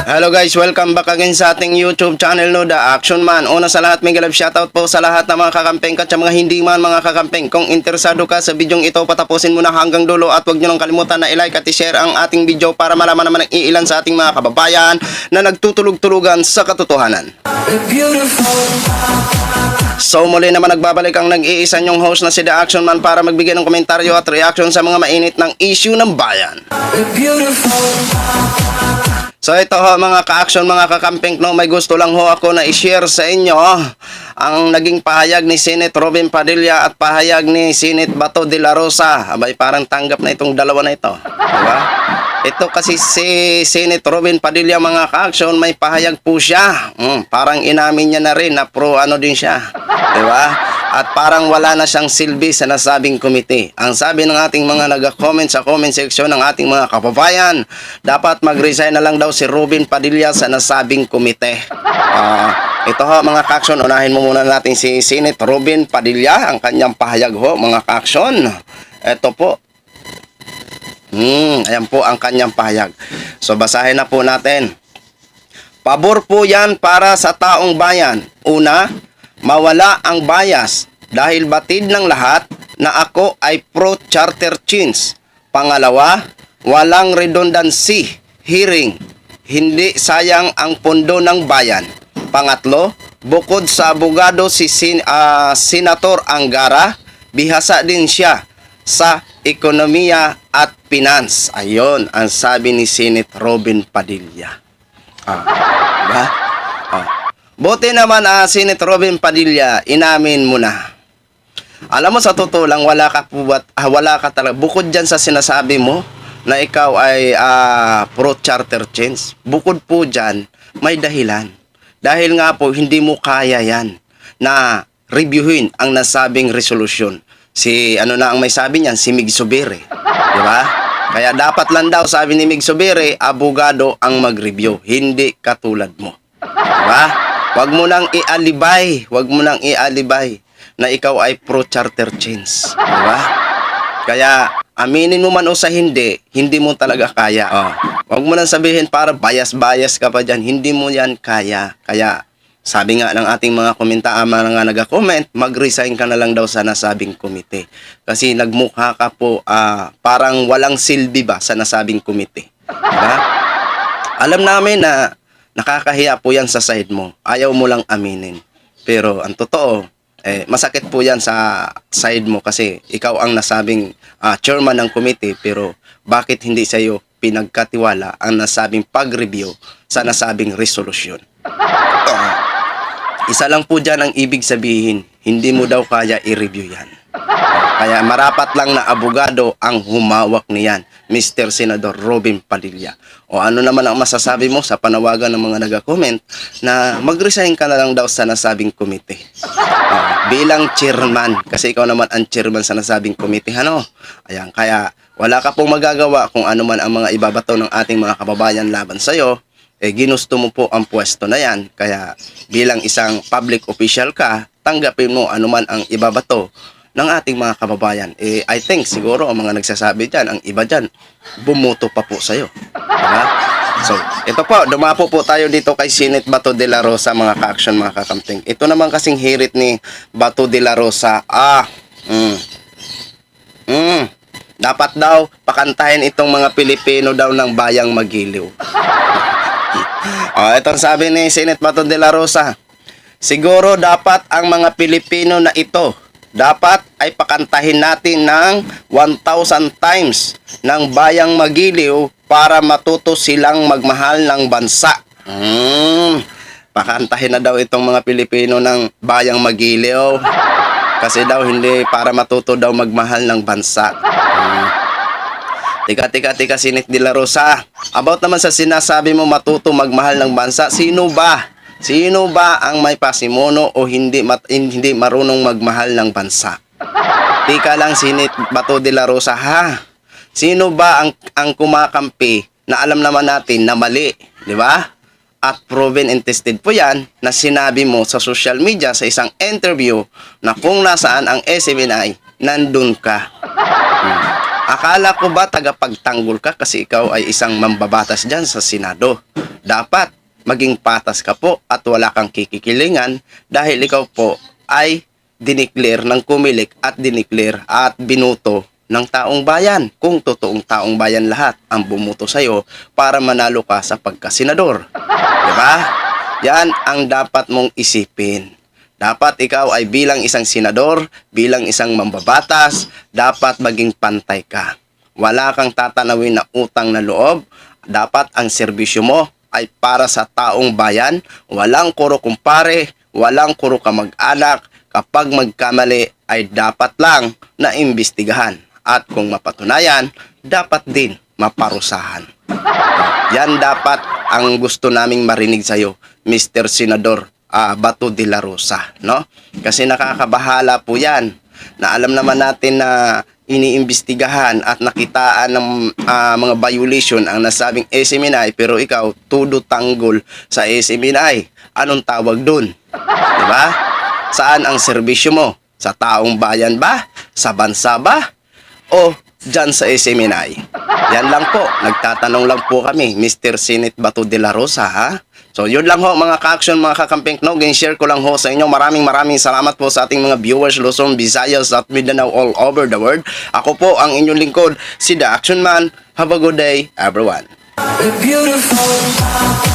Hello guys, welcome back again sa ating YouTube channel no, The Action Man. Una sa lahat, mega love shoutout po sa lahat ng mga kakampeng at sa mga hindi man mga kakampeng. Kung interesado ka sa bidyong ito, patapusin mo na hanggang dulo at huwag nyo nang kalimutan na i-like at i-share ang ating video para malaman naman ng iilan sa ating mga kababayan na nagtutulog-tulugan sa katotohanan. So muli naman nagbabalik ang nag-iisa nyong host na si The Action Man para magbigay ng komentaryo at reaction sa mga mainit ng issue ng bayan. So ito ho mga ka-action, mga kakamping, no, may gusto lang ho ako na i-share sa inyo ang naging pahayag ni Senate Robin Padilla at pahayag ni Senate Bato de la Rosa. Abay, parang tanggap na itong dalawa na ito, diba? Ito kasi si Senate Robin Padilla, mga ka-action, may pahayag po siya. Parang inamin niya na rin na pro ano din siya, diba? At parang wala na siyang silbi sa nasabing komite. Ang sabi ng ating mga nag-comment sa comment section ng ating mga kababayan, dapat mag-resign na lang daw si Robin Padilla sa nasabing komite. Ito ho mga ka-action, unahin mo muna natin si Senate Robin Padilla, ang kanyang pahayag ho mga ka-action. Ito po. Ayan po ang kanyang pahayag. So basahin na po natin. Pabor po yan para sa taong bayan. Una, mawala ang bias dahil batid ng lahat na ako ay pro-charter change. Pangalawa, walang redundancy hearing. Hindi sayang ang pondo ng bayan. Pangatlo, bukod sa abogado si Senator Angara, bihasa din siya sa ekonomiya at finance. Ayon ang sabi ni Senate Robin Padilla. Diba? Buti naman Senate Robin Padilla, inamin mo na. Alam mo sa totoo lang, wala ka talaga. Bukod dyan sa sinasabi mo na ikaw ay pro-charter change, bukod po dyan, may dahilan. Dahil nga po, hindi mo kaya yan na reviewin ang nasabing resolution. Ano na ang may sabi niyan? Si Mig Zubiri. Diba? Kaya dapat lang daw, sabi ni Mig Zubiri, abogado ang mag-review, hindi katulad mo. Diba? Wag mo nang ialibay na ikaw ay pro-charter change. Diba? Kaya, aminin mo man o sa hindi mo talaga kaya. Wag mo nang sabihin para bias ka pa dyan. Hindi mo yan kaya. Kaya, sabi nga ng ating mga mga nag-comment, mag-resign ka na lang daw sa nasabing komite. Kasi nagmukha ka po parang walang silbi ba sa nasabing komite. Diba? Alam namin na nakakahiya po yan sa side mo. Ayaw mo lang aminin. Pero ang totoo, masakit po yan sa side mo kasi ikaw ang nasabing chairman ng komite, pero bakit hindi sa iyo pinagkatiwala ang nasabing pag-review sa nasabing resolution? Isa lang po dyan ang ibig sabihin, hindi mo daw kaya i-review yan. Kaya marapat lang na abogado ang humawak niyan, Mr. Senador Robin Padilla. O ano naman ang masasabi mo sa panawagan ng mga nag-comment na mag-resign ka na lang daw sa nasabing komite? Bilang chairman, kasi ikaw naman ang chairman sa nasabing komite, ano? Ayan, kaya wala ka pong magagawa kung ano man ang mga ibabato ng ating mga kababayan laban sa'yo. Ginusto mo po ang pwesto na yan. Kaya bilang isang public official ka, tanggapin mo ano man ang ibabato ng ating mga kababayan. I think siguro ang mga nagsasabi dyan, ang iba dyan, bumuto pa po sa'yo. Diba? So, ito po, dumapo po tayo dito kay Senate Bato de la Rosa, mga ka-action, mga kakamping. Ito naman kasing hirit ni Bato de la Rosa. Dapat daw pakantahin itong mga Pilipino daw ng bayang Magiliw. Itong sabi ni Senate Bato de la Rosa, siguro dapat ang mga Pilipino na ito, dapat ay pakantahin natin ng 1,000 times ng bayang Magiliw para matuto silang magmahal ng bansa. Pakantahin na daw itong mga Pilipino ng bayang Magiliw. Kasi daw hindi para matuto daw magmahal ng bansa. Tika, Senate de la Rosa. About naman sa sinasabi mo matuto magmahal ng bansa, sino ba? Sino ba ang may pasimuno o hindi marunong magmahal ng bansa? Tika lang, Senate Bato de la Rosa, ha? Sino ba ang kumakampi na alam naman natin na mali, di ba? At proven and tested po yan na sinabi mo sa social media sa isang interview na kung nasaan ang SMNI, nandun ka. Akala ko ba tagapagtanggol ka kasi ikaw ay isang mambabatas dyan sa Senado? dapat maging patas ka po at wala kang kikikilingan dahil ikaw po ay dineclare ng kumilik at dineclare at binuto ng taong bayan. Kung totoong taong bayan lahat ang bumuto sa'yo para manalo ka sa pagkasenador. Diba? Yan ang dapat mong isipin. Dapat ikaw ay bilang isang senador, bilang isang mambabatas, dapat maging pantay ka. Wala kang tatanawin na utang na loob. Dapat ang serbisyo mo ay para sa taong bayan. Walang kuro kumpare, walang kuro kamag-anak. Kapag magkamali ay dapat lang na imbestigahan. At kung mapatunayan, dapat din maparusahan. Yan dapat ang gusto naming marinig sa'yo, Mr. Senador Bato de la Rosa, no? Kasi nakakabahala po yan na alam naman natin na iniimbestigahan at nakitaan ng mga violation ang nasabing SMNI, pero ikaw tudo tanggol sa SMNI. Anong tawag dun? Diba? Saan ang serbisyo mo? Sa taong bayan ba? Sa bansa ba? O dyan sa SMNI? Yan lang po. Nagtatanong lang po kami, Mr. Senate Bato de la Rosa, ha? So, yun lang ho mga ka-action, mga kakamping knog. Share ko lang ho sa inyo. Maraming salamat po sa ating mga viewers, Luzon, Visayas at Mindanao all over the world. Ako po ang inyong lingkod, si The Action Man. Have a good day, everyone. Beautiful.